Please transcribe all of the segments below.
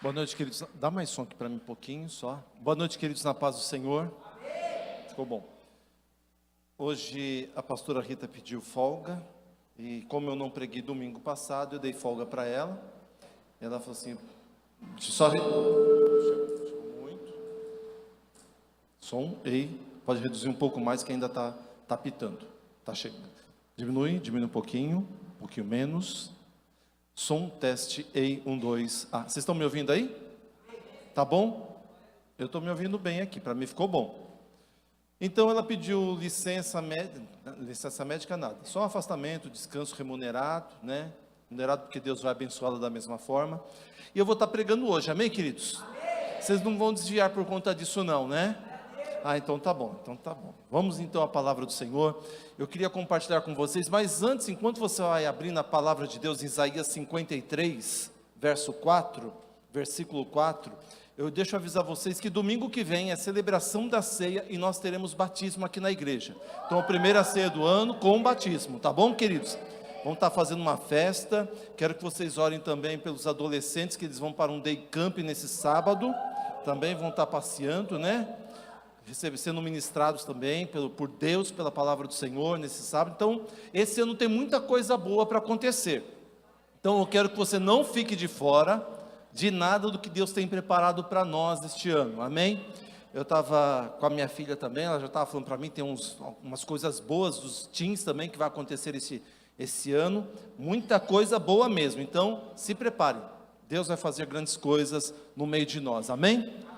Boa noite, queridos. Dá mais som aqui para mim um pouquinho só. Boa noite, queridos, na paz do Senhor. Amém. Ficou bom. Hoje a pastora Rita pediu folga. E como eu não preguei domingo passado, eu dei folga para ela. Ela falou assim, só... Chegou muito. Som, ei, pode reduzir um pouco mais que ainda tá pitando. Tá chegando. Diminui um pouquinho menos. Som, teste, ei, 1, 2, vocês estão me ouvindo aí? Tá bom? Eu estou me ouvindo bem aqui, para mim ficou bom. Então ela pediu licença médica nada, só um afastamento, descanso remunerado, né? Remunerado porque Deus vai abençoá-la da mesma forma. E eu vou estar pregando hoje, amém, queridos? Amém. Vocês não vão desviar por conta disso não, né? Então tá bom, Vamos então à palavra do Senhor. Eu queria compartilhar com vocês, mas antes, enquanto você vai abrir na palavra de Deus, em Isaías 53, versículo 4, eu deixo avisar vocês que domingo que vem é celebração da ceia e nós teremos batismo aqui na igreja. Então a primeira ceia do ano com batismo, tá bom, queridos? Vamos estar fazendo uma festa. Quero que vocês orem também pelos adolescentes, que eles vão para um day camp nesse sábado, também vão estar passeando, né? Sendo ministrados também por Deus, pela palavra do Senhor nesse sábado. Então esse ano tem muita coisa boa para acontecer. Então eu quero que você não fique de fora de nada do que Deus tem preparado para nós este ano, amém? Eu estava com a minha filha também, ela já estava falando para mim, tem umas coisas boas dos teens também que vai acontecer esse ano, muita coisa boa mesmo. Então se preparem, Deus vai fazer grandes coisas no meio de nós, amém?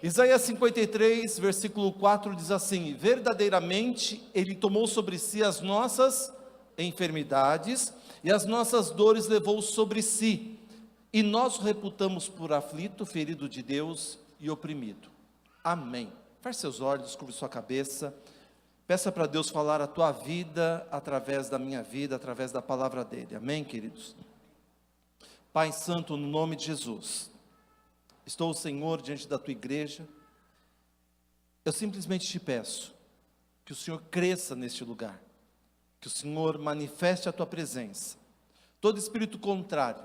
Isaías 53, versículo 4 diz assim: verdadeiramente Ele tomou sobre si as nossas enfermidades e as nossas dores levou sobre si, e nós o reputamos por aflito, ferido de Deus e oprimido. Amém. Feche seus olhos, curve sua cabeça, peça para Deus falar a tua vida através da minha vida, através da palavra dele, amém, queridos? Pai Santo, no nome de Jesus, estou, Senhor, diante da tua igreja. Eu simplesmente te peço que o Senhor cresça neste lugar, que o Senhor manifeste a tua presença. Todo espírito contrário,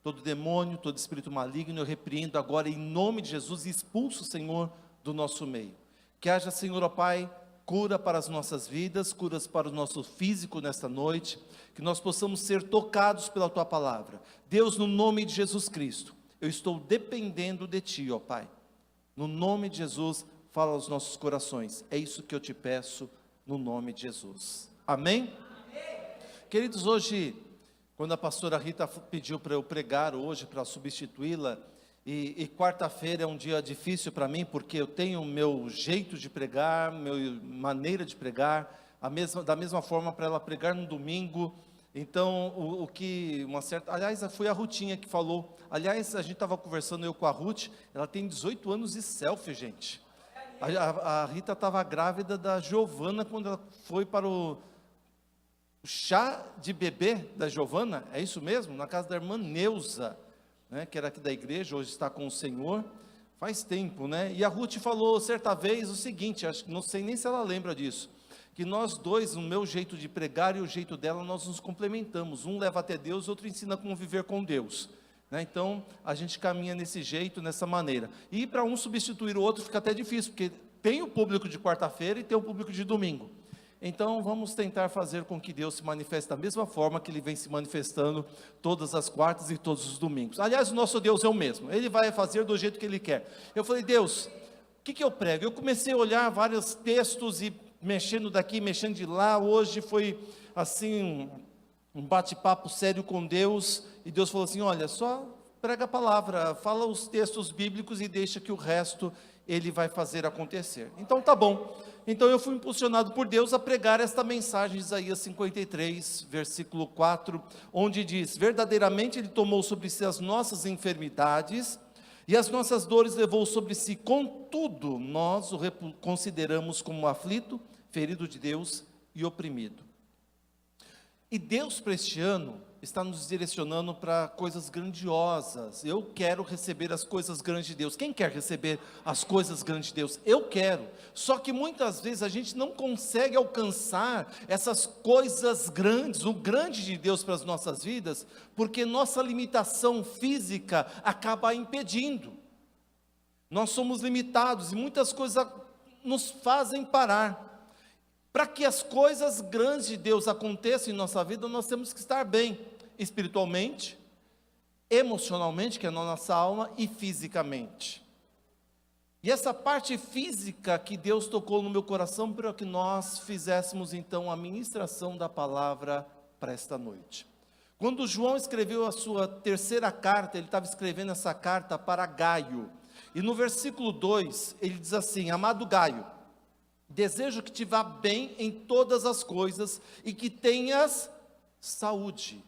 todo demônio, todo espírito maligno, eu repreendo agora em nome de Jesus e expulso, Senhor, do nosso meio. Que haja, Senhor, ó Pai, cura para as nossas vidas, curas para o nosso físico nesta noite, que nós possamos ser tocados pela tua palavra. Deus, no nome de Jesus Cristo, eu estou dependendo de ti, ó Pai. No nome de Jesus, fala aos nossos corações. É isso que eu te peço, no nome de Jesus. Amém? Amém. Queridos, hoje, quando a pastora Rita pediu para eu pregar hoje, para substituí-la, e quarta-feira é um dia difícil para mim, porque eu tenho o meu jeito de pregar, minha maneira de pregar, da mesma forma para ela pregar no domingo. Então, aliás, foi a Rutinha que falou. Aliás, a gente estava conversando, eu com a Ruth, ela tem 18 anos e selfie, gente. A Rita estava grávida da Giovana quando ela foi para o chá de bebê da Giovana, é isso mesmo? Na casa da irmã Neuza, né, que era aqui da igreja, hoje está com o Senhor, faz tempo, né? E a Ruth falou certa vez o seguinte, não sei nem se ela lembra disso, que nós dois, o meu jeito de pregar e o jeito dela, nós nos complementamos, um leva até Deus, outro ensina como viver com Deus, né? Então a gente caminha nesse jeito, nessa maneira, e para um substituir o outro fica até difícil, porque tem o público de quarta-feira e tem o público de domingo. Então vamos tentar fazer com que Deus se manifeste da mesma forma que Ele vem se manifestando todas as quartas e todos os domingos. Aliás, o nosso Deus é o mesmo, Ele vai fazer do jeito que Ele quer. Eu falei, Deus, o que eu prego? Eu comecei a olhar vários textos e mexendo daqui, mexendo de lá. Hoje foi assim, um bate-papo sério com Deus, e Deus falou assim, olha, só prega a palavra, fala os textos bíblicos e deixa que o resto Ele vai fazer acontecer. Então tá bom. Então eu fui impulsionado por Deus a pregar esta mensagem de Isaías 53, versículo 4, onde diz, verdadeiramente Ele tomou sobre si as nossas enfermidades, e as nossas dores levou sobre si, contudo, nós o consideramos como aflito, ferido de Deus e oprimido. E Deus para este ano, está nos direcionando para coisas grandiosas. Eu quero receber as coisas grandes de Deus. Quem quer receber as coisas grandes de Deus? Eu quero. Só que muitas vezes a gente não consegue alcançar essas coisas grandes, o grande de Deus para as nossas vidas, porque nossa limitação física acaba impedindo. Nós somos limitados e muitas coisas nos fazem parar. Para que as coisas grandes de Deus aconteçam em nossa vida, nós temos que estar bem, espiritualmente, emocionalmente, que é a nossa alma, e fisicamente. E essa parte física que Deus tocou no meu coração, para que nós fizéssemos então a ministração da palavra para esta noite. Quando João escreveu a sua terceira carta, ele estava escrevendo essa carta para Gaio, e no versículo 2, ele diz assim: amado Gaio, desejo que te vá bem em todas as coisas e que tenhas saúde.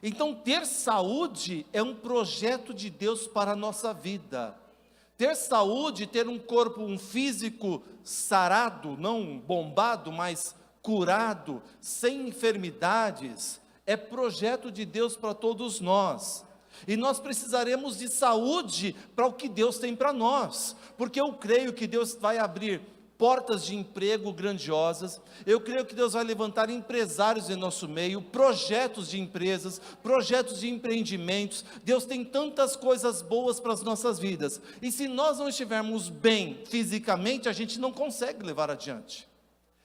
Então, ter saúde é um projeto de Deus para a nossa vida. Ter saúde, ter um corpo, um físico sarado, não bombado, mas curado, sem enfermidades, é projeto de Deus para todos nós. E nós precisaremos de saúde para o que Deus tem para nós, porque eu creio que Deus vai abrir portas de emprego grandiosas. Eu creio que Deus vai levantar empresários em nosso meio, projetos de empresas, projetos de empreendimentos. Deus tem tantas coisas boas para as nossas vidas, e se nós não estivermos bem fisicamente, a gente não consegue levar adiante.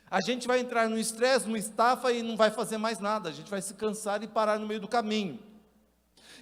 A gente vai entrar no estresse, no estafa e não vai fazer mais nada, a gente vai se cansar e parar no meio do caminho.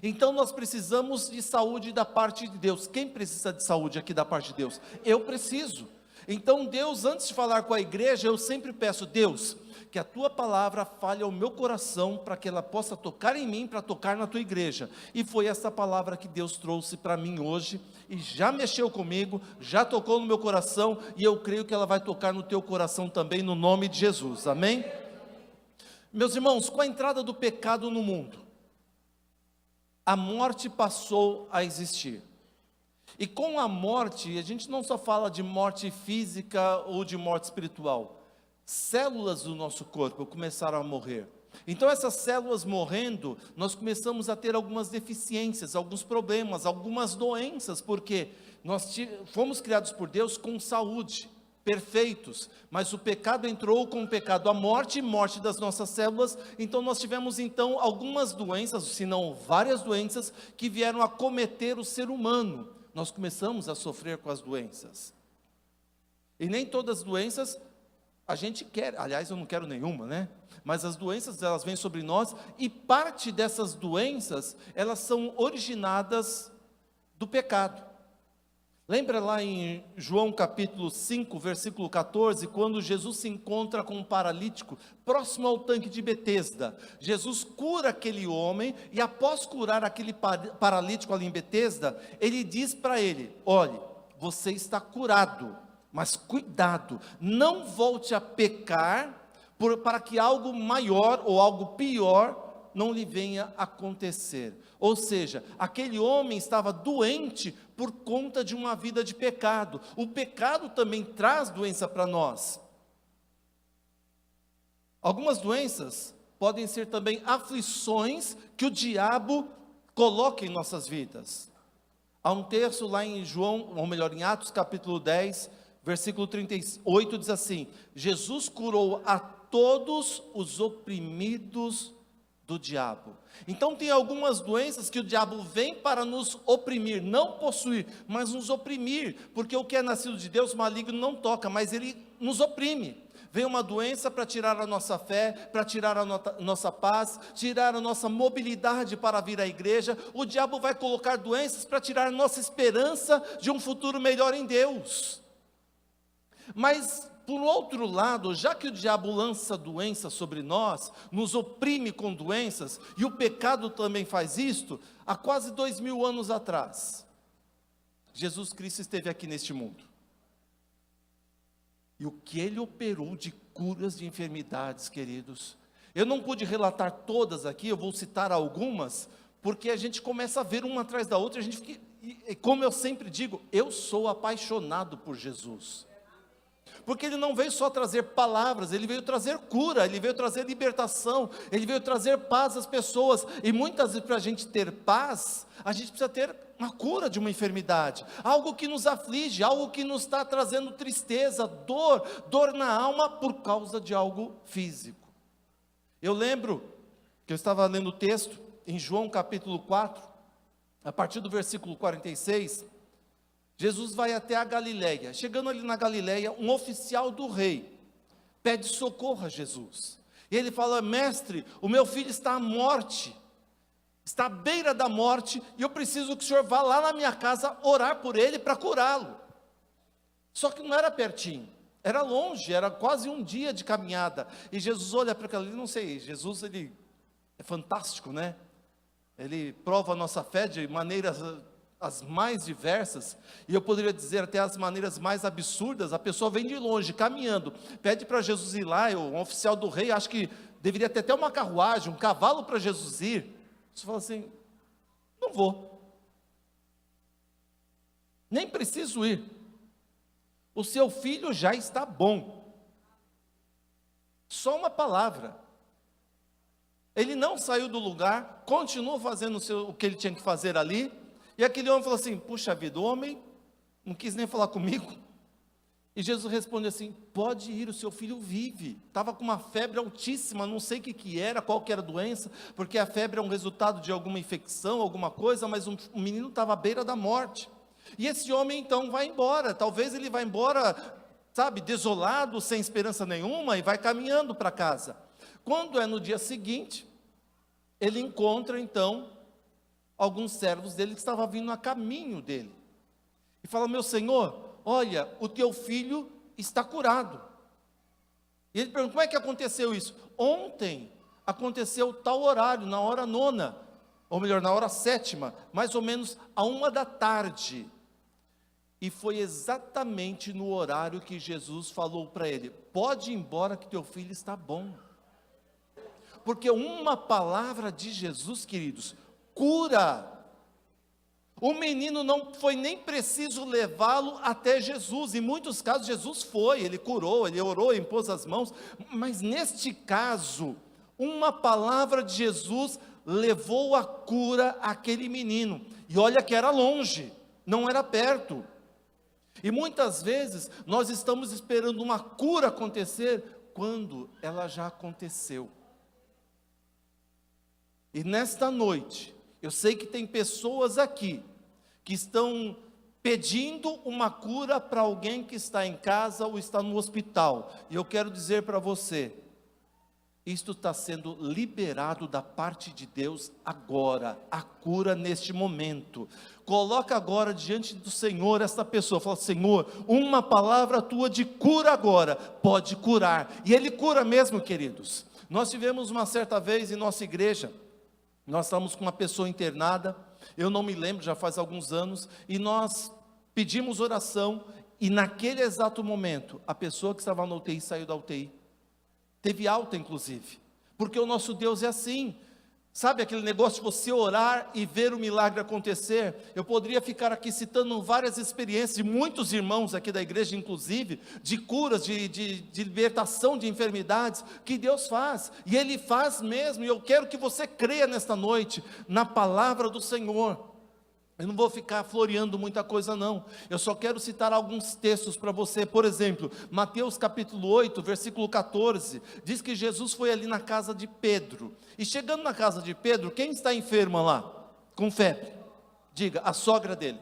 Então nós precisamos de saúde da parte de Deus. Quem precisa de saúde aqui da parte de Deus? Eu preciso. Então Deus, antes de falar com a igreja, eu sempre peço: Deus, que a tua palavra fale ao meu coração, para que ela possa tocar em mim, para tocar na tua igreja. E foi essa palavra que Deus trouxe para mim hoje, e já mexeu comigo, já tocou no meu coração, e eu creio que ela vai tocar no teu coração também, no nome de Jesus, amém? Meus irmãos, com a entrada do pecado no mundo, a morte passou a existir. E com a morte, a gente não só fala de morte física ou de morte espiritual. Células do nosso corpo começaram a morrer. Então essas células morrendo, nós começamos a ter algumas deficiências, alguns problemas, algumas doenças, porque nós fomos criados por Deus com saúde, perfeitos, mas o pecado entrou com o pecado, a morte e morte das nossas células. Então nós tivemos então algumas doenças, se não várias doenças, que vieram a acometer o ser humano. Nós começamos a sofrer com as doenças, e nem todas as doenças a gente quer, aliás eu não quero nenhuma, né? Mas as doenças, elas vêm sobre nós, e parte dessas doenças, elas são originadas do pecado. Lembra lá em João capítulo 5, versículo 14, quando Jesus se encontra com um paralítico, próximo ao tanque de Betesda. Jesus cura aquele homem, e após curar aquele paralítico ali em Betesda, ele diz para ele: olhe, você está curado, mas cuidado, não volte a pecar, para que algo maior ou algo pior não lhe venha acontecer. Ou seja, aquele homem estava doente por conta de uma vida de pecado. O pecado também traz doença para nós. Algumas doenças podem ser também aflições que o diabo coloca em nossas vidas. Há um texto lá em João, ou melhor, em Atos capítulo 10, versículo 38, diz assim: Jesus curou a todos os oprimidos do diabo. Então tem algumas doenças que o diabo vem para nos oprimir, não possuir, mas nos oprimir, porque o que é nascido de Deus, maligno não toca, mas ele nos oprime. Vem uma doença para tirar a nossa fé, para tirar a nossa paz, tirar a nossa mobilidade para vir à igreja. O diabo vai colocar doenças para tirar a nossa esperança de um futuro melhor em Deus. Mas, por outro lado, já que o diabo lança doença sobre nós, nos oprime com doenças, e o pecado também faz isto, há quase 2000 anos atrás, Jesus Cristo esteve aqui neste mundo. E o que ele operou de curas de enfermidades, queridos, eu não pude relatar todas aqui, eu vou citar algumas, porque a gente começa a ver uma atrás da outra, a gente fica, e como eu sempre digo, eu sou apaixonado por Jesus. Porque ele não veio só trazer palavras, ele veio trazer cura, ele veio trazer libertação, ele veio trazer paz às pessoas. E muitas vezes, para a gente ter paz, a gente precisa ter uma cura de uma enfermidade, algo que nos aflige, algo que nos está trazendo tristeza, dor na alma por causa de algo físico. Eu lembro que eu estava lendo o texto em João capítulo 4, a partir do versículo 46. Jesus vai até a Galileia. Chegando ali na Galileia, um oficial do rei pede socorro a Jesus. E ele fala: mestre, o meu filho está à morte, está à beira da morte, e eu preciso que o senhor vá lá na minha casa orar por ele para curá-lo. Só que não era pertinho, era longe, era quase um dia de caminhada. E Jesus olha para aquilo ali, não sei, Jesus ele é fantástico, né? Ele prova a nossa fé de maneiras as mais diversas, e eu poderia dizer até as maneiras mais absurdas. A pessoa vem de longe, caminhando, pede para Jesus ir lá, um oficial do rei, acho que deveria ter até uma carruagem, um cavalo para Jesus ir. Você fala assim: não vou, nem preciso ir, o seu filho já está bom, só uma palavra. Ele não saiu do lugar, continuou fazendo o que ele tinha que fazer ali. E aquele homem falou assim: puxa vida, o homem não quis nem falar comigo. E Jesus responde assim: pode ir, o seu filho vive. Estava com uma febre altíssima, não sei o que era, qual que era a doença, porque a febre é um resultado de alguma infecção, alguma coisa, mas o menino estava à beira da morte. E esse homem então vai embora, talvez ele vá embora, sabe, desolado, sem esperança nenhuma, e vai caminhando para casa. Quando é no dia seguinte, ele encontra então alguns servos dele que estavam vindo a caminho dele, e fala: meu senhor, olha, o teu filho está curado. E ele pergunta: como é que aconteceu isso? Ontem aconteceu tal horário, na hora 9ª, ou melhor, na hora 7ª, mais ou menos à 1h. E foi exatamente no horário que Jesus falou para ele: pode ir embora que teu filho está bom. Porque uma palavra de Jesus, queridos, cura. O menino não foi nem preciso levá-lo até Jesus. Em muitos casos Jesus foi, ele curou, ele orou, impôs as mãos, mas neste caso, uma palavra de Jesus levou a cura àquele menino. E olha que era longe, não era perto. E muitas vezes nós estamos esperando uma cura acontecer quando ela já aconteceu. E nesta noite, eu sei que tem pessoas aqui que estão pedindo uma cura para alguém que está em casa ou está no hospital. E eu quero dizer para você, isto está sendo liberado da parte de Deus agora, a cura neste momento. Coloca agora diante do Senhor esta pessoa, fala: Senhor, uma palavra tua de cura agora, pode curar. E Ele cura mesmo, queridos. Nós tivemos uma certa vez em nossa igreja, nós estávamos com uma pessoa internada, eu não me lembro, já faz alguns anos, e nós pedimos oração, e naquele exato momento, a pessoa que estava na UTI saiu da UTI, teve alta inclusive, porque o nosso Deus é assim, sabe aquele negócio de você orar e ver o milagre acontecer? Eu poderia ficar aqui citando várias experiências de muitos irmãos aqui da igreja, inclusive, de curas, de libertação de enfermidades, que Deus faz, e Ele faz mesmo, e eu quero que você creia nesta noite, na palavra do Senhor. Eu não vou ficar floreando muita coisa não, eu só quero citar alguns textos para você. Por exemplo, Mateus capítulo 8, versículo 14, diz que Jesus foi ali na casa de Pedro, e chegando na casa de Pedro, quem está enferma lá, com febre? Diga, a sogra dele,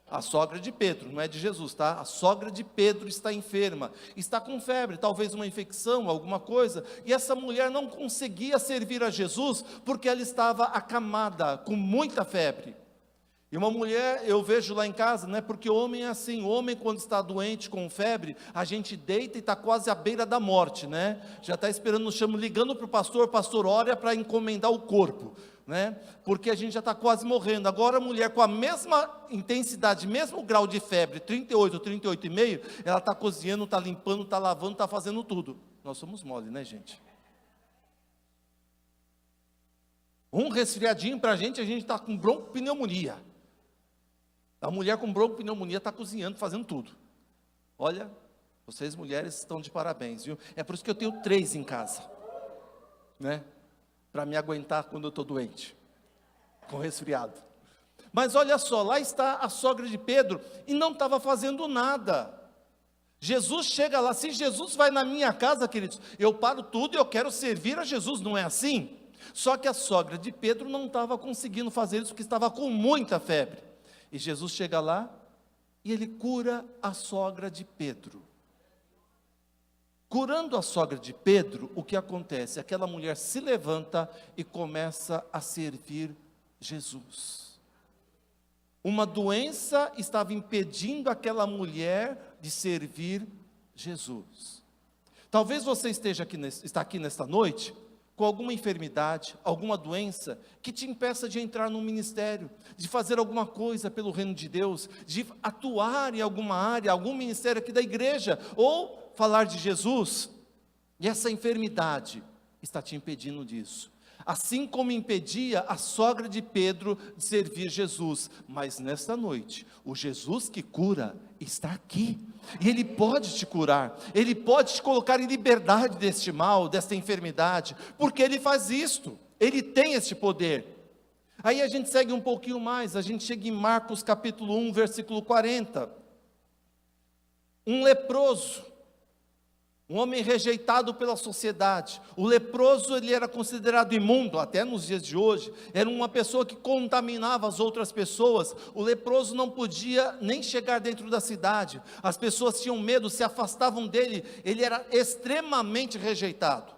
a sogra de Pedro, não é de Jesus, tá? A sogra de Pedro está enferma, está com febre, talvez uma infecção, alguma coisa, e essa mulher não conseguia servir a Jesus, porque ela estava acamada, com muita febre. E uma mulher, eu vejo lá em casa, né, porque o homem é assim, o homem quando está doente com febre, a gente deita e está quase à beira da morte, né, já está esperando no chão, ligando para o pastor, ora para encomendar o corpo, né, porque a gente já está quase morrendo. Agora a mulher com a mesma intensidade, mesmo grau de febre, 38, 38,5, ela está cozinhando, está limpando, está lavando, está fazendo tudo. Nós somos mole, né, gente? Um resfriadinho para a gente está com broncopneumonia. A mulher com broncopneumonia está cozinhando, fazendo tudo. Olha, Vocês mulheres estão de parabéns, viu? É por isso que eu tenho 3 em casa, né? Para me aguentar quando eu estou doente, com resfriado. Mas olha só, lá está a sogra de Pedro, e não estava fazendo nada. Jesus chega lá, se Jesus vai na minha casa, queridos, eu paro tudo e eu quero servir a Jesus, não é assim? Só que a sogra de Pedro não estava conseguindo fazer isso, porque estava com muita febre. E Jesus chega lá, e ele cura a sogra de Pedro. Curando a sogra de Pedro, o que acontece? Aquela mulher se levanta e começa a servir Jesus. Uma doença estava impedindo aquela mulher de servir Jesus. Talvez você está aqui nesta noite com alguma enfermidade, alguma doença que te impeça de entrar no ministério, de fazer alguma coisa pelo reino de Deus, de atuar em alguma área, algum ministério aqui da igreja, ou falar de Jesus, e essa enfermidade está te impedindo disso. Assim como impedia a sogra de Pedro de servir Jesus, mas nesta noite, o Jesus que cura está aqui, e Ele pode te curar, Ele pode te colocar em liberdade deste mal, desta enfermidade, porque Ele faz isto, Ele tem este poder. Aí a gente segue um pouquinho mais, a gente chega em Marcos capítulo 1, versículo 40, um leproso, um homem rejeitado pela sociedade. O leproso, ele era considerado imundo, até nos dias de hoje, era uma pessoa que contaminava as outras pessoas. O leproso não podia nem chegar dentro da cidade, as pessoas tinham medo, se afastavam dele, ele era extremamente rejeitado.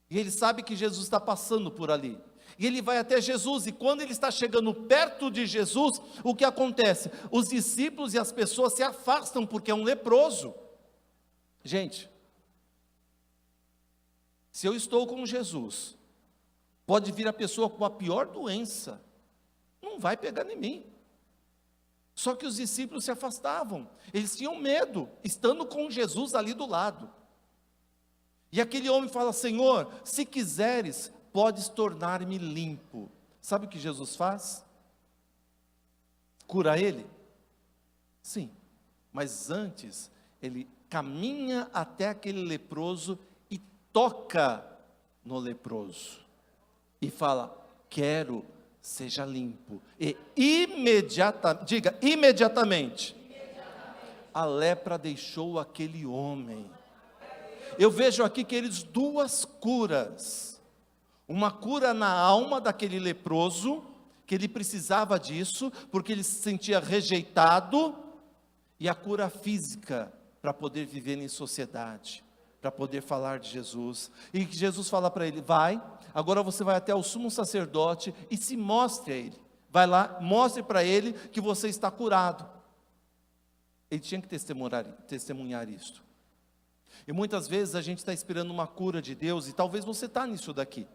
E ele sabe que Jesus está passando por ali, e ele vai até Jesus, e quando ele está chegando perto de Jesus, o que acontece? Os discípulos e as pessoas se afastam, porque é um leproso. Gente, se eu estou com Jesus, pode vir a pessoa com a pior doença, não vai pegar em mim. Só que os discípulos se afastavam, eles tinham medo, estando com Jesus ali do lado. E aquele homem fala: Senhor, se quiseres, podes tornar-me limpo. Sabe o que Jesus faz? Cura ele? Sim, mas antes, ele caminha até aquele leproso e toca no leproso, e fala: quero, seja limpo. E imediatamente, a lepra deixou aquele homem. Eu vejo aqui, queridos, 2 curas. Uma cura na alma daquele leproso, que ele precisava disso, porque ele se sentia rejeitado, e a cura física, para poder viver em sociedade, para poder falar de Jesus. E que Jesus fala para ele: vai, agora você vai até o sumo sacerdote e se mostre a ele. Vai lá, mostre para ele que você está curado. Ele tinha que testemunhar isto. E muitas vezes a gente está esperando uma cura de Deus, e talvez você está nisso daqui.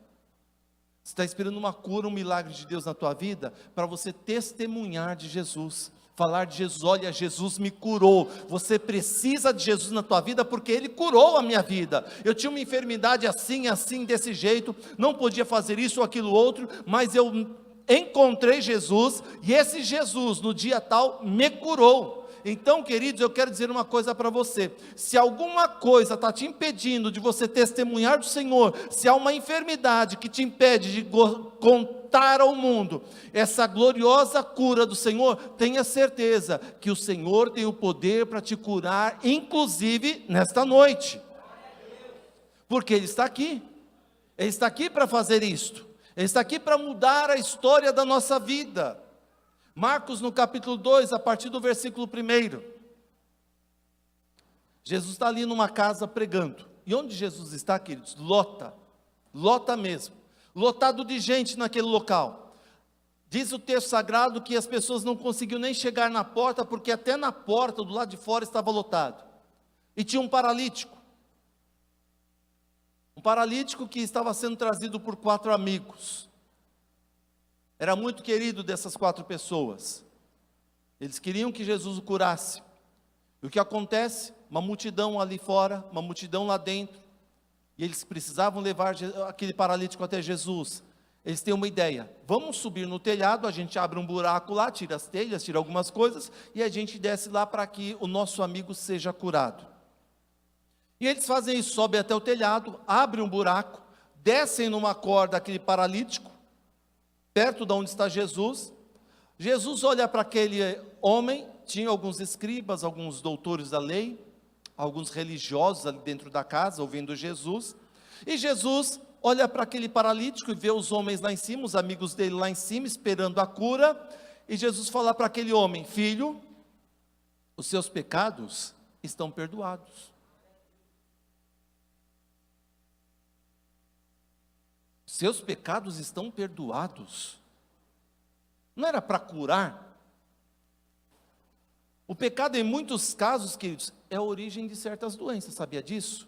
Você está esperando uma cura, um milagre de Deus na tua vida, para você testemunhar de Jesus. Falar de Jesus: olha, Jesus me curou. Você precisa de Jesus na tua vida, porque Ele curou a minha vida. Eu tinha uma enfermidade assim, assim, desse jeito, não podia fazer isso ou aquilo outro, mas eu encontrei Jesus, e esse Jesus, no dia tal, me curou. Então, queridos, eu quero dizer uma coisa para você: se alguma coisa está te impedindo de você testemunhar do Senhor, se há uma enfermidade que te impede de contar ao mundo essa gloriosa cura do Senhor, tenha certeza que o Senhor tem o poder para te curar, inclusive nesta noite, porque Ele está aqui para fazer isto, Ele está aqui para mudar a história da nossa vida. Marcos no capítulo 2, a partir do versículo 1, Jesus está ali numa casa pregando, e onde Jesus está, queridos? Lota mesmo, lotado de gente naquele local. Diz o texto sagrado que as pessoas não conseguiam nem chegar na porta, porque até na porta, do lado de fora, estava lotado, e tinha um paralítico que estava sendo trazido por 4 amigos, era muito querido dessas 4 pessoas, eles queriam que Jesus o curasse. E o que acontece? Uma multidão ali fora, uma multidão lá dentro, e eles precisavam levar aquele paralítico até Jesus. Eles têm uma ideia: vamos subir no telhado, a gente abre um buraco lá, tira as telhas, tira algumas coisas, e a gente desce lá para que o nosso amigo seja curado. E eles fazem isso, sobem até o telhado, abrem um buraco, descem numa corda aquele paralítico, perto de onde está Jesus. Jesus olha para aquele homem, tinha alguns escribas, alguns doutores da lei, alguns religiosos ali dentro da casa, ouvindo Jesus, e Jesus olha para aquele paralítico e vê os homens lá em cima, os amigos dele lá em cima, esperando a cura, e Jesus fala para aquele homem: filho, os seus pecados estão perdoados. Seus pecados estão perdoados. Não era para curar? O pecado, em muitos casos, queridos, é a origem de certas doenças, sabia disso?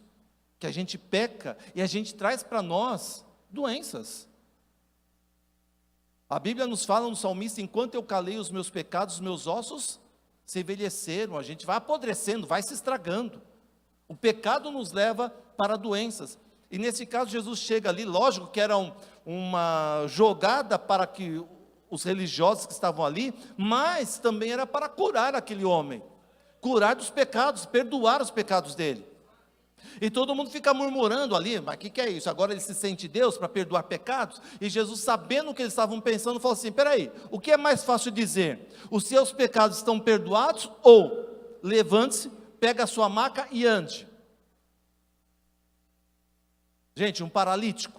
Que a gente peca e a gente traz para nós doenças. A Bíblia nos fala no salmista: enquanto eu calei os meus pecados, os meus ossos se envelheceram. A gente vai apodrecendo, vai se estragando. O pecado nos leva para doenças. E nesse caso Jesus chega ali, lógico que era uma jogada para que os religiosos que estavam ali, mas também era para curar aquele homem, curar dos pecados, perdoar os pecados dele. E todo mundo fica murmurando ali: mas o que é isso? Agora ele se sente Deus para perdoar pecados? E Jesus, sabendo o que eles estavam pensando, falou assim: peraí, o que é mais fácil dizer? Os seus pecados estão perdoados? Ou levante-se, pega a sua maca e ande? Gente, um paralítico.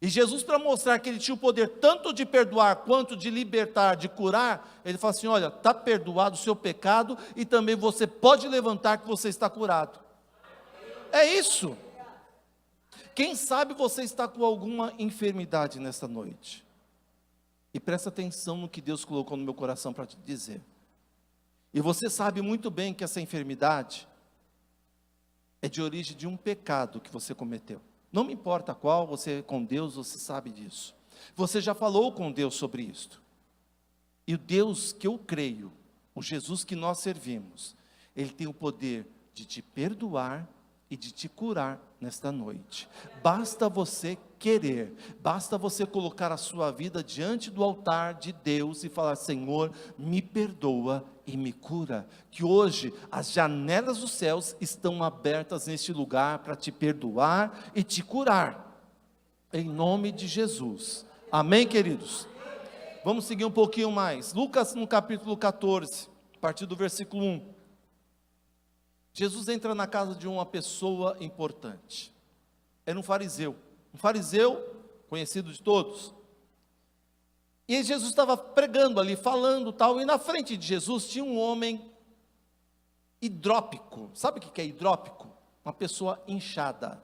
E Jesus, para mostrar que ele tinha o poder tanto de perdoar, quanto de libertar, de curar, ele fala assim: olha, está perdoado o seu pecado, e também você pode levantar que você está curado. É isso. Quem sabe você está com alguma enfermidade nesta noite, e presta atenção no que Deus colocou no meu coração para te dizer. E você sabe muito bem que essa enfermidade é de origem de um pecado que você cometeu. Não me importa qual, você com Deus, você sabe disso. Você já falou com Deus sobre isto. E o Deus que eu creio, o Jesus que nós servimos, Ele tem o poder de te perdoar e de te curar nesta noite. Basta você querer, basta você colocar a sua vida diante do altar de Deus e falar: Senhor, me perdoa e me cura. Que hoje as janelas dos céus estão abertas neste lugar para te perdoar e te curar, em nome de Jesus. Amém, queridos? Vamos seguir um pouquinho mais. Lucas, no capítulo 14, a partir do versículo 1. Jesus entra na casa de uma pessoa importante. Era um fariseu conhecido de todos. E Jesus estava pregando ali, falando tal, e na frente de Jesus tinha um homem hidrópico. Sabe o que é hidrópico? Uma pessoa inchada.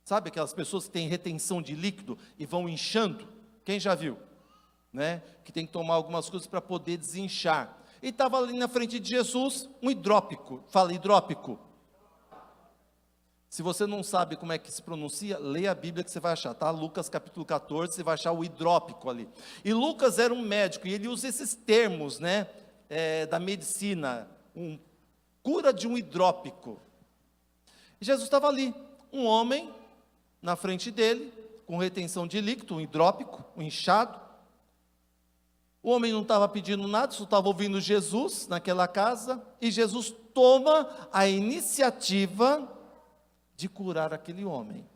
Sabe aquelas pessoas que têm retenção de líquido e vão inchando? Quem já viu? Né? Que tem que tomar algumas coisas para poder desinchar. E estava ali na frente de Jesus um hidrópico. Fala, hidrópico. Se você não sabe como é que se pronuncia, leia a Bíblia que você vai achar, tá? Lucas capítulo 14, você vai achar o hidrópico ali. E Lucas era um médico, e ele usa esses termos, né? Da medicina, cura de um hidrópico. E Jesus estava ali, um homem na frente dele, com retenção de líquido, um hidrópico, um inchado. O homem não estava pedindo nada, só estava ouvindo Jesus naquela casa, e Jesus toma a iniciativa de curar aquele homem.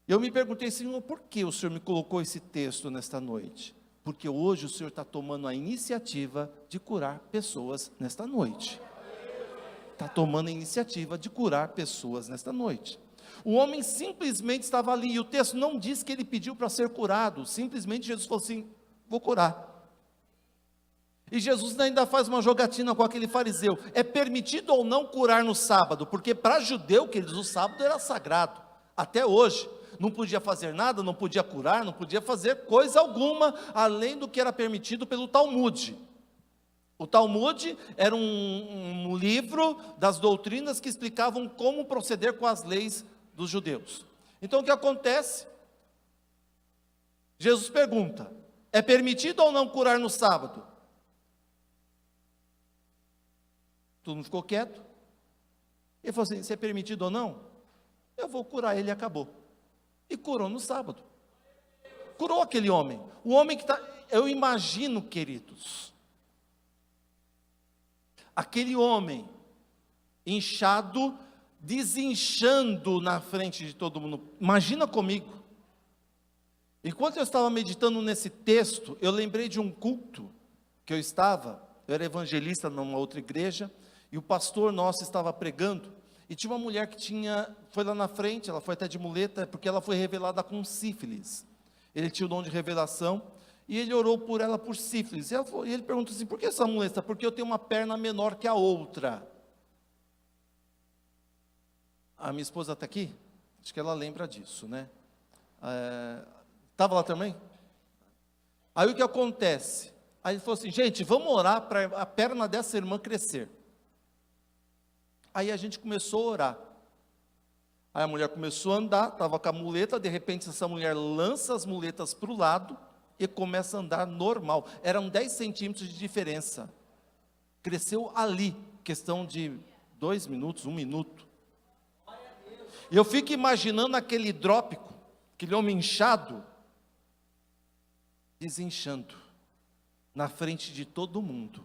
Eu me perguntei: Senhor, por que o Senhor me colocou esse texto nesta noite? Porque hoje o Senhor está tomando a iniciativa de curar pessoas nesta noite. Está tomando a iniciativa de curar pessoas nesta noite. O homem simplesmente estava ali, e o texto não diz que ele pediu para ser curado, simplesmente Jesus falou assim: vou curar. E Jesus ainda faz uma jogatina com aquele fariseu: é permitido ou não curar no sábado? Porque para judeu, queridos, o sábado era sagrado, até hoje. Não podia fazer nada, não podia curar, não podia fazer coisa alguma, além do que era permitido pelo Talmud. O Talmud era um livro das doutrinas que explicavam como proceder com as leis dos judeus. Então o que acontece? Jesus pergunta: é permitido ou não curar no sábado? Todo mundo ficou quieto. Ele falou assim: se é permitido ou não? eu vou curar ele e acabou. E curou no sábado. Curou aquele homem. O homem que está, eu imagino, queridos, aquele homem inchado, desinchando na frente de todo mundo. Imagina comigo. Enquanto eu estava meditando nesse texto, eu lembrei de um culto que eu era evangelista numa outra igreja, e o pastor nosso estava pregando, e tinha uma mulher que foi lá na frente, ela foi até de muleta, porque ela foi revelada com sífilis. Ele tinha o dom de revelação, e ele orou por ela por sífilis. E ele perguntou assim: por que essa muleta? Porque eu tenho uma perna menor que a outra. A minha esposa está aqui? Acho que ela lembra disso, né? Estava lá também? Aí o que acontece? Aí ele falou assim: gente, vamos orar para a perna dessa irmã crescer. Aí a gente começou a orar. Aí a mulher começou a andar, estava com a muleta, de repente essa mulher lança as muletas para o lado e começa a andar normal. Eram 10 centímetros de diferença. Cresceu ali, questão de 2 minutos, 1 minuto. E eu fico imaginando aquele hidrópico, aquele homem inchado, desinchando, na frente de todo mundo.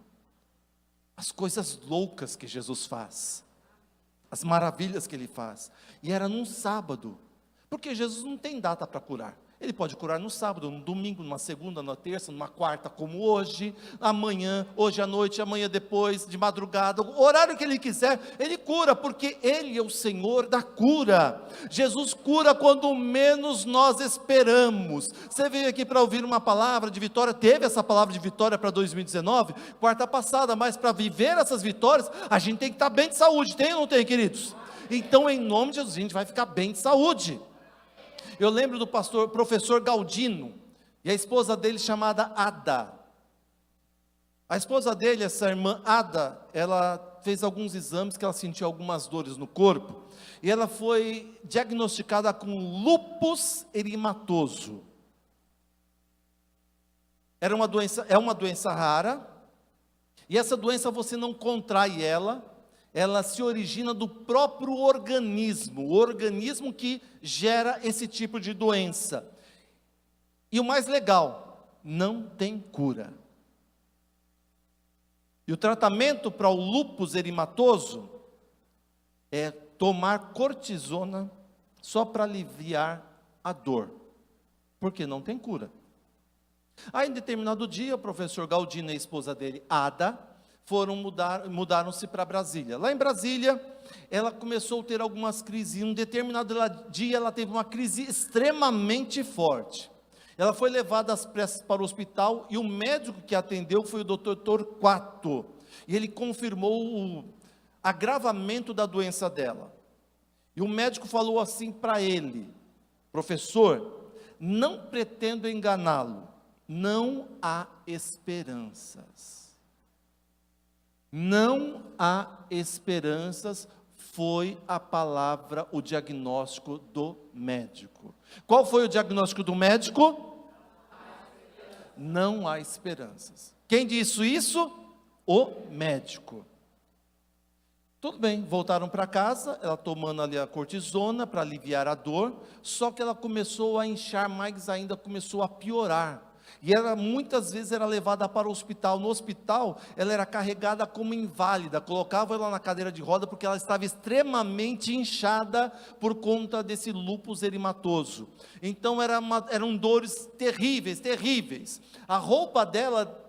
As coisas loucas que Jesus faz, as maravilhas que Ele faz. E era num sábado, porque Jesus não tem data para curar. Ele pode curar no sábado, no domingo, numa segunda, numa terça, numa quarta, como hoje, amanhã, hoje à noite, amanhã depois, de madrugada, o horário que Ele quiser, Ele cura, porque Ele é o Senhor da cura. Jesus cura quando menos nós esperamos. Você veio aqui para ouvir uma palavra de vitória, teve essa palavra de vitória para 2019, quarta passada, mas para viver essas vitórias, a gente tem que estar bem de saúde, tem ou não tem, queridos? Então, em nome de Jesus, a gente vai ficar bem de saúde. Eu lembro do professor Galdino, e a esposa dele chamada Ada. A esposa dele, essa irmã Ada, ela fez alguns exames que ela sentiu algumas dores no corpo, e ela foi diagnosticada com lúpus eritematoso. É uma doença rara, e essa doença você não contrai ela se origina do próprio organismo, o organismo que gera esse tipo de doença. E o mais legal, não tem cura. E o tratamento para o lúpus eritematoso é tomar cortisona só para aliviar a dor, porque não tem cura. Aí, em determinado dia, o professor Galdino e a esposa dele, Ada, mudaram-se para Brasília. Lá em Brasília, ela começou a ter algumas crises, e em um determinado dia ela teve uma crise extremamente forte. Ela foi levada às pressas para o hospital, e o médico que atendeu foi o Dr. Torquato, e ele confirmou o agravamento da doença dela. E o médico falou assim para ele: professor, não pretendo enganá-lo, não há esperanças. Não há esperanças, foi a palavra, o diagnóstico do médico. Qual foi o diagnóstico do médico? Não há esperanças. Quem disse isso? O médico. Tudo bem, voltaram para casa, ela tomando ali a cortisona para aliviar a dor, só que ela começou a inchar mais ainda, começou a piorar. E muitas vezes era levada para o hospital. No hospital, ela era carregada como inválida, colocava ela na cadeira de roda, porque ela estava extremamente inchada por conta desse lúpus eritematoso. Então eram dores terríveis, terríveis. A roupa dela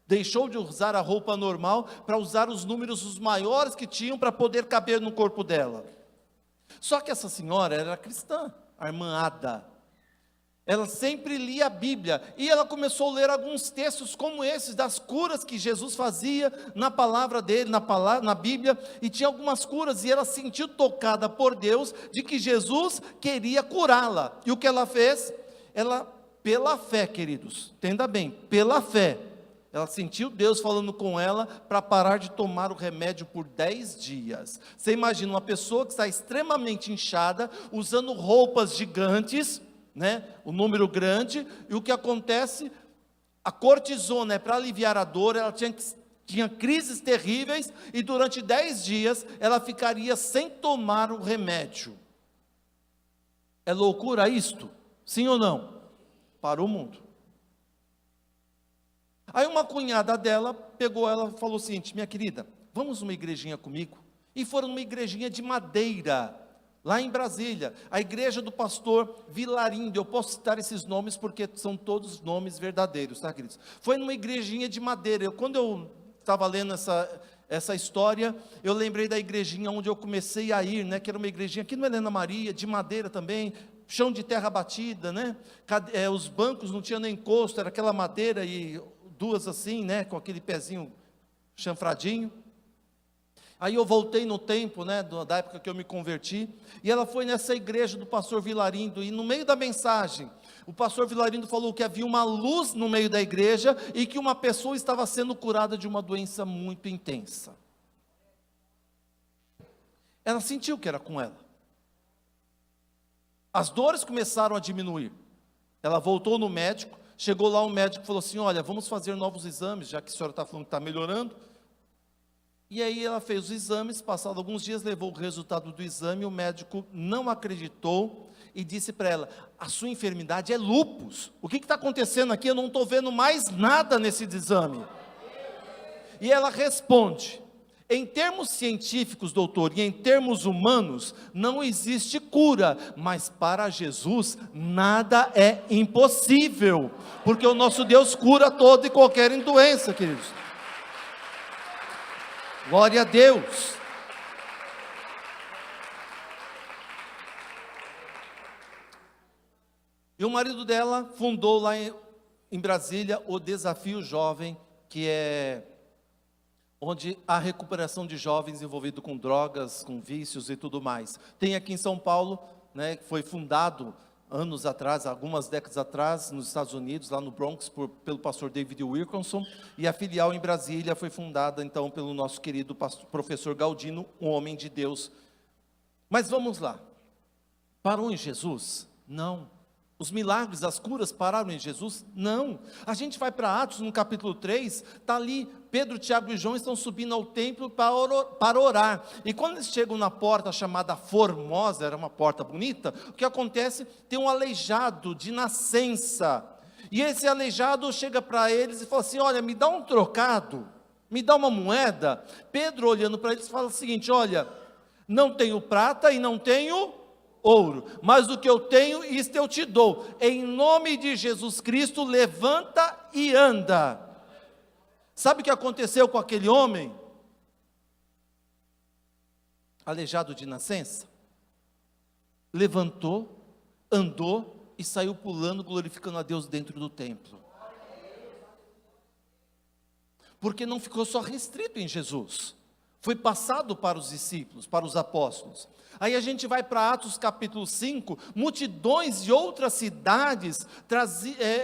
deixou de usar a roupa normal, para usar os números os maiores que tinham, para poder caber no corpo dela. Só que essa senhora era cristã, a irmã Ada. Ela sempre lia a Bíblia, e ela começou a ler alguns textos como esses, das curas que Jesus fazia na palavra dele, na Bíblia, e tinha algumas curas, e ela sentiu tocada por Deus, de que Jesus queria curá-la. E o que ela fez? Ela, pela fé, queridos, entenda bem, pela fé, ela sentiu Deus falando com ela, para parar de tomar o remédio por 10 dias. Você imagina uma pessoa que está extremamente inchada, usando roupas gigantes, o número grande, e o que acontece? A cortisona é para aliviar a dor, ela tinha crises terríveis, e durante 10 dias, ela ficaria sem tomar o remédio. É loucura isto? Sim ou não? Para o mundo. Aí uma cunhada dela pegou ela e falou o seguinte: minha querida, vamos numa igrejinha comigo? E foram numa igrejinha de madeira, lá em Brasília, a igreja do pastor Vilarindo. Eu posso citar esses nomes porque são todos nomes verdadeiros, tá, queridos? Foi numa igrejinha de madeira. Quando eu estava lendo essa história, eu lembrei da igrejinha onde eu comecei a ir, né, que era uma igrejinha aqui no Helena Maria, de madeira também, chão de terra batida, né, os bancos não tinham nem encosto, era aquela madeira e duas assim, né, com aquele pezinho chanfradinho. Aí eu voltei no tempo, né, da época que eu me converti, e ela foi nessa igreja do pastor Vilarindo, e no meio da mensagem, o pastor Vilarindo falou que havia uma luz no meio da igreja, e que uma pessoa estava sendo curada de uma doença muito intensa. Ela sentiu que era com ela. As dores começaram a diminuir. Ela voltou no médico, chegou lá, o médico falou assim: olha, vamos fazer novos exames, já que a senhora está falando que está melhorando. E aí ela fez os exames, passado alguns dias, levou o resultado do exame, o médico não acreditou e disse para ela: a sua enfermidade é lúpus. O que está acontecendo aqui? Eu não estou vendo mais nada nesse exame. E ela responde: em termos científicos, doutor, e em termos humanos, não existe cura, mas para Jesus nada é impossível, porque o nosso Deus cura toda e qualquer doença, queridos. Glória a Deus. E o marido dela fundou lá em Brasília o Desafio Jovem, que é onde há recuperação de jovens envolvidos com drogas, com vícios e tudo mais. Tem aqui em São Paulo, né, que foi fundado anos atrás, algumas décadas atrás, nos Estados Unidos, lá no Bronx, pelo pastor David Wilkerson, e a filial em Brasília foi fundada, então, pelo nosso querido professor Galdino, um homem de Deus. Mas vamos lá, parou em Jesus? Não. Os milagres, as curas pararam em Jesus? Não. A gente vai para Atos, no capítulo 3, está ali, Pedro, Tiago e João estão subindo ao templo para orar, e quando eles chegam na porta chamada Formosa, era uma porta bonita, o que acontece? Tem um aleijado de nascença, e esse aleijado chega para eles e fala assim: olha, me dá um trocado, me dá uma moeda. Pedro, olhando para eles, fala o seguinte: olha, não tenho prata e não tenho ouro, mas o que eu tenho, isto eu te dou. Em nome de Jesus Cristo, levanta e anda. Sabe o que aconteceu com aquele homem? Aleijado de nascença? Levantou, andou e saiu pulando, glorificando a Deus dentro do templo. Porque não ficou só restrito em Jesus, foi passado para os discípulos, para os apóstolos. Aí a gente vai para Atos capítulo 5, multidões de outras cidades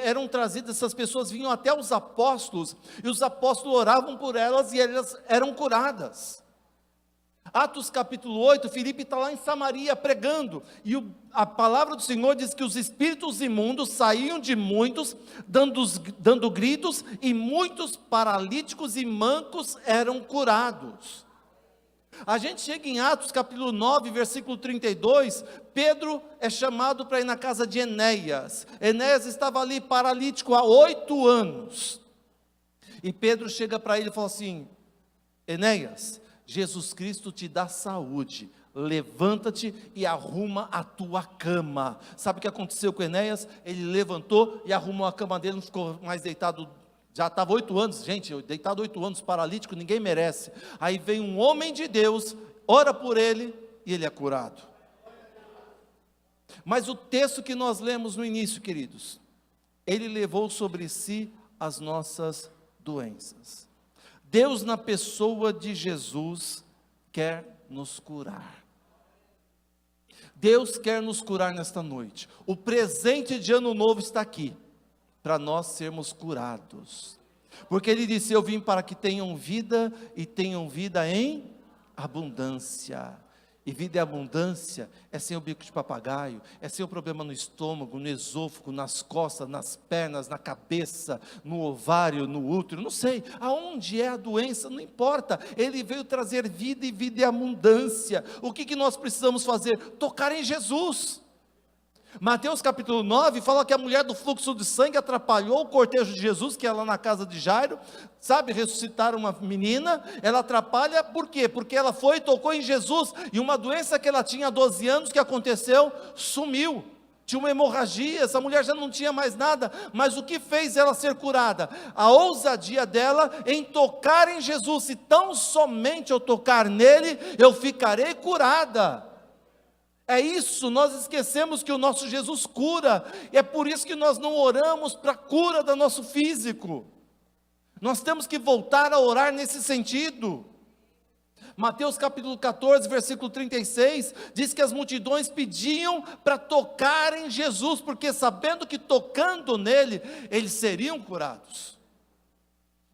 eram trazidas, essas pessoas vinham até os apóstolos, e os apóstolos oravam por elas, e elas eram curadas. Atos capítulo 8, Filipe está lá em Samaria pregando, e a palavra do Senhor diz que os espíritos imundos saíam de muitos, dando gritos, e muitos paralíticos e mancos eram curados. A gente chega em Atos capítulo 9, versículo 32, Pedro é chamado para ir na casa de Enéas. Enéas estava ali paralítico há 8 anos, e Pedro chega para ele e fala assim: Enéas, Jesus Cristo te dá saúde, levanta-te e arruma a tua cama. Sabe o que aconteceu com Enéas? Ele levantou e arrumou a cama dele, não ficou mais deitado. Já estava 8 anos, gente, deitado 8 anos, paralítico, ninguém merece. Aí vem um homem de Deus, ora por ele, e ele é curado. Mas o texto que nós lemos no início, queridos, ele levou sobre si as nossas doenças. Deus, na pessoa de Jesus, quer nos curar. Deus quer nos curar nesta noite. O presente de ano novo está aqui, para nós sermos curados, porque Ele disse: eu vim para que tenham vida, e tenham vida em abundância. E vida em abundância é sem o bico de papagaio, é sem o problema no estômago, no esôfago, nas costas, nas pernas, na cabeça, no ovário, no útero, não sei, aonde é a doença, não importa. Ele veio trazer vida, e vida em abundância. O que nós precisamos fazer? Tocar em Jesus. Mateus capítulo 9 fala que a mulher do fluxo de sangue atrapalhou o cortejo de Jesus, que é lá na casa de Jairo, sabe, ressuscitaram uma menina, ela atrapalha, por quê? Porque ela foi e tocou em Jesus, e uma doença que ela tinha há 12 anos, que aconteceu, sumiu, tinha uma hemorragia, essa mulher já não tinha mais nada, mas o que fez ela ser curada? A ousadia dela em tocar em Jesus, se tão somente eu tocar nele, eu ficarei curada. É isso, nós esquecemos que o nosso Jesus cura, e é por isso que nós não oramos para a cura do nosso físico, nós temos que voltar a orar nesse sentido. Mateus capítulo 14, versículo 36, diz que as multidões pediam para tocar em Jesus, porque sabendo que tocando nele, eles seriam curados.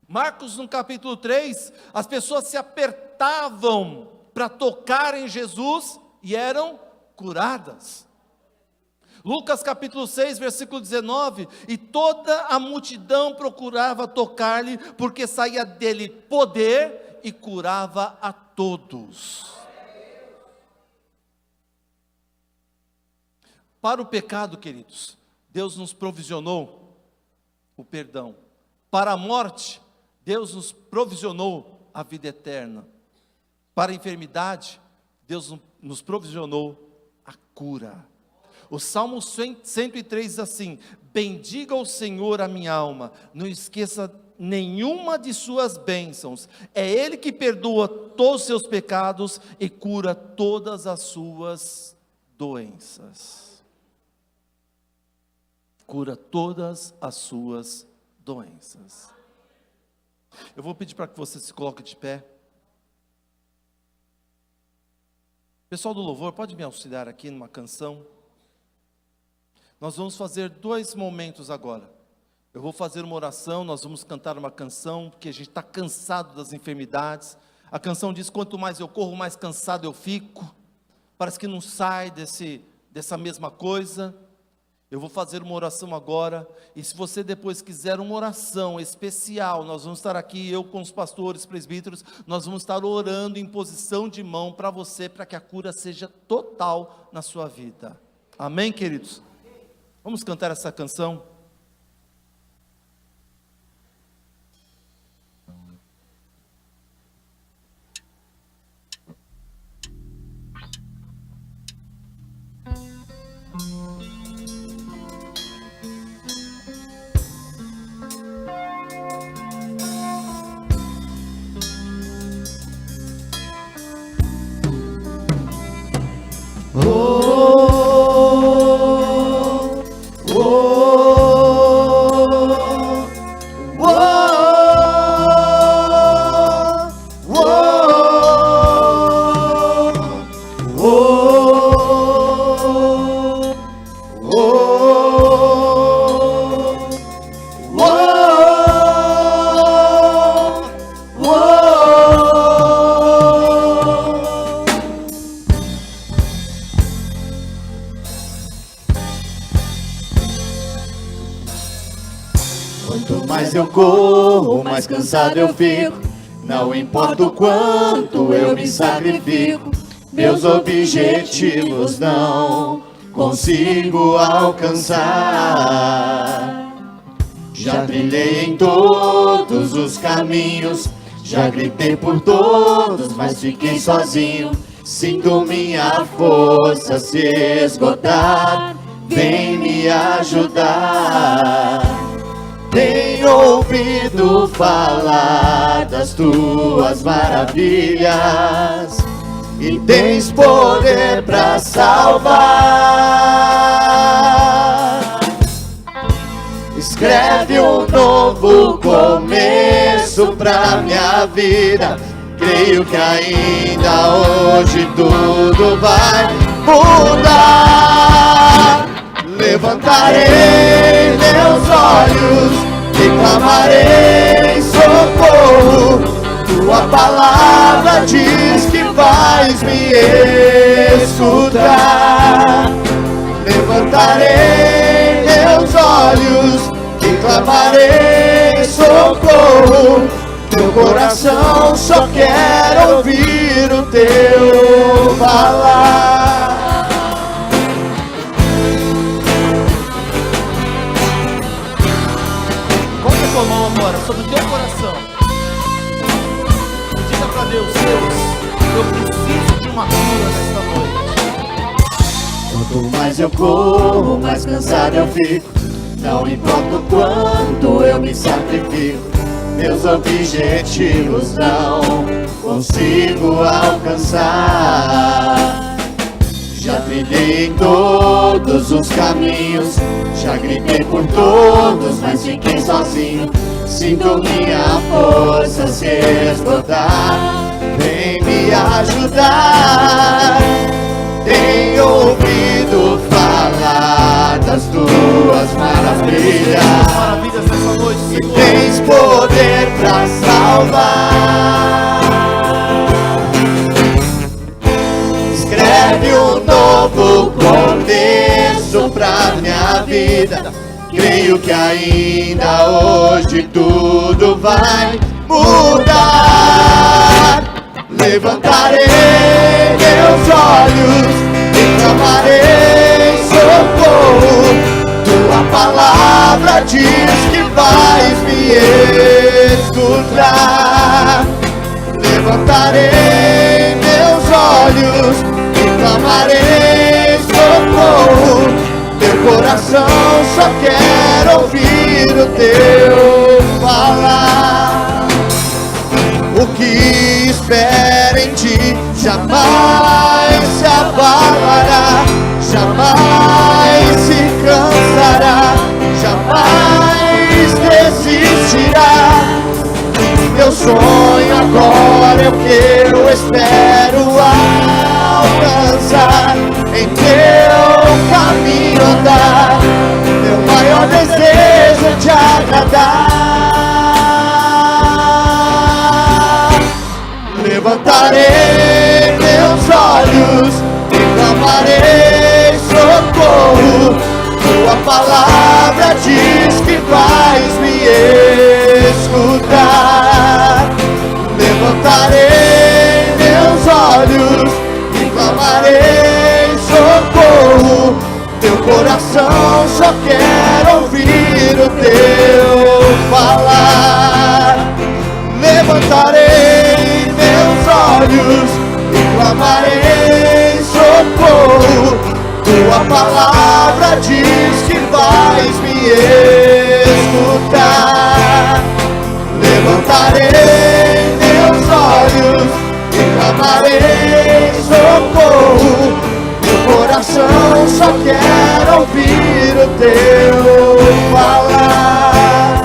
Marcos no capítulo 3, as pessoas se apertavam para tocar em Jesus, e eram curadas. Lucas capítulo 6, versículo 19, e toda a multidão procurava tocar-lhe, porque saía dele poder e curava a todos. Para o pecado, queridos, Deus nos provisionou o perdão. Para a morte, Deus nos provisionou a vida eterna. Para a enfermidade, Deus nos provisionou a cura. O Salmo 103 diz assim: bendiga o Senhor a minha alma, não esqueça nenhuma de suas bênçãos, é Ele que perdoa todos os seus pecados e cura todas as suas doenças. Cura todas as suas doenças. Eu vou pedir para que você se coloque de pé. Pessoal do louvor, pode me auxiliar aqui numa canção? Nós vamos fazer 2 momentos agora. Eu vou fazer uma oração, nós vamos cantar uma canção, porque a gente está cansado das enfermidades. A canção diz: quanto mais eu corro, mais cansado eu fico. Parece que não sai dessa mesma coisa. Eu vou fazer uma oração agora, e se você depois quiser uma oração especial, nós vamos estar aqui, eu com os pastores, presbíteros, nós vamos estar orando em posição de mão para você, para que a cura seja total na sua vida. Amém, queridos? Vamos cantar essa canção? Quanto mais eu corro, mais cansado eu fico. Não importa o quanto eu me sacrifico, meus objetivos não consigo alcançar. Já trilhei em todos os caminhos, já gritei por todos, mas fiquei sozinho. Sinto minha força se esgotar, vem me ajudar. Tenho ouvido falar das tuas maravilhas e tens poder para salvar. Escreve um novo começo pra minha vida. Creio que ainda hoje tudo vai mudar. Levantarei meus olhos e clamarei socorro. Tua palavra diz que vais me escutar. Levantarei meus olhos e clamarei socorro. Meu coração só quer ouvir o teu falar. agora sobre o teu coração. E diga para Deus: Deus, eu preciso de uma cura nesta noite. Quanto mais eu corro, mais cansado eu fico. Não importa o quanto eu me sacrifico, meus objetivos não consigo alcançar. Já trilhei em todos os caminhos, já gritei por todos, mas fiquei sozinho. Sinto minha força se esgotar, vem me ajudar. Tenho ouvido falar das tuas maravilhas, Maravilhas nessa noite, e Senhor. tens poder pra salvar. Escreve um novo começo pra minha vida. Creio que ainda hoje tudo vai mudar. Levantarei meus olhos e clamarei socorro. Tua palavra diz que vais me escutar. Levantarei meus olhos e clamarei socorro. Teu coração só quer ouvir o teu falar. O que espera em ti jamais se abalará, jamais se cansará, jamais desistirá. Meu sonho agora é o que eu espero alcançar, em teu caminho andar. Meu maior desejo é te agradar. Levantarei meus olhos e clamarei socorro. Tua palavra diz que vais me escutar. Levantarei meus olhos e clamarei socorro. Teu coração só quer ouvir o teu falar. Levantarei meus olhos e clamarei socorro. Tua palavra diz que vais me escutar. Levantarei meus olhos e clamarei socorro. Meu coração só quer ouvir o teu falar.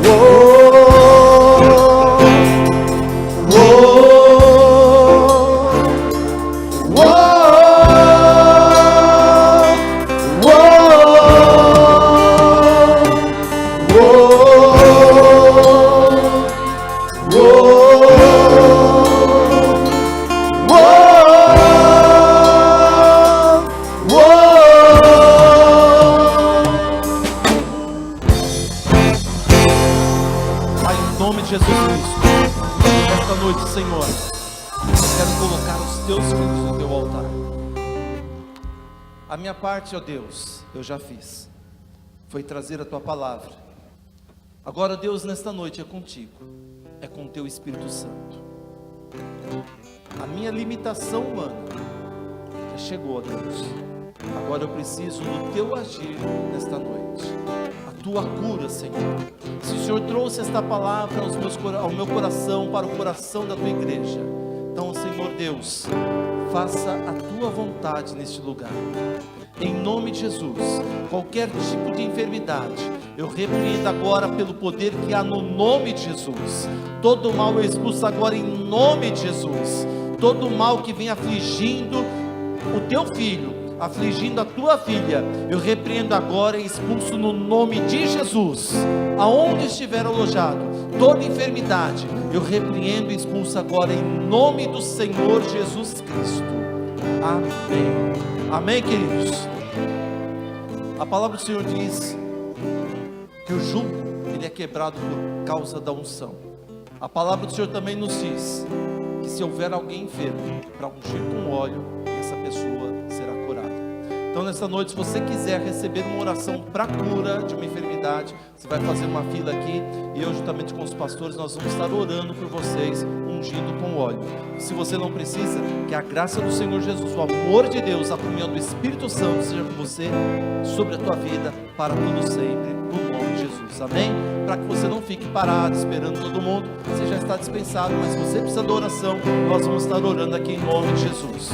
Oh, oh, oh, oh, Pai, em nome de Jesus Cristo, nesta noite, Senhor, eu quero colocar os teus filhos no teu altar. A minha parte, ó Deus, eu já fiz, foi trazer a tua palavra. Agora, Deus, nesta noite é contigo, é com o teu Espírito Santo. A minha limitação humana já chegou, ó Deus. Agora eu preciso do teu agir nesta noite, a tua cura, Senhor. Se o Senhor trouxe esta palavra ao meu coração, para o coração da tua igreja, então, Senhor Deus, faça a tua vontade neste lugar. Em nome de Jesus, qualquer tipo de enfermidade, eu repreendo agora pelo poder que há no nome de Jesus. Todo mal eu expulso agora em nome de Jesus. Todo mal que vem afligindo o teu filho, afligindo a tua filha, eu repreendo agora e expulso no nome de Jesus. Aonde estiver alojado, toda enfermidade, eu repreendo e expulso agora em nome do Senhor Jesus Cristo. Amém. Amém, queridos. A palavra do Senhor diz que o jugo, ele é quebrado por causa da unção. A palavra do Senhor também nos diz que se houver alguém enfermo, para ungir com óleo, essa pessoa será curada. Então nessa noite, se você quiser receber uma oração para cura de uma enfermidade, você vai fazer uma fila aqui, e eu juntamente com os pastores, nós vamos estar orando por vocês, ungindo com óleo. Se você não precisa, que a graça do Senhor Jesus, o amor de Deus, a comunhão do Espírito Santo seja com você, sobre a tua vida, para todo sempre, no nome de Jesus, amém? Para que você não fique parado, esperando todo mundo, você já está dispensado, mas se você precisa de oração, nós vamos estar orando aqui em nome de Jesus.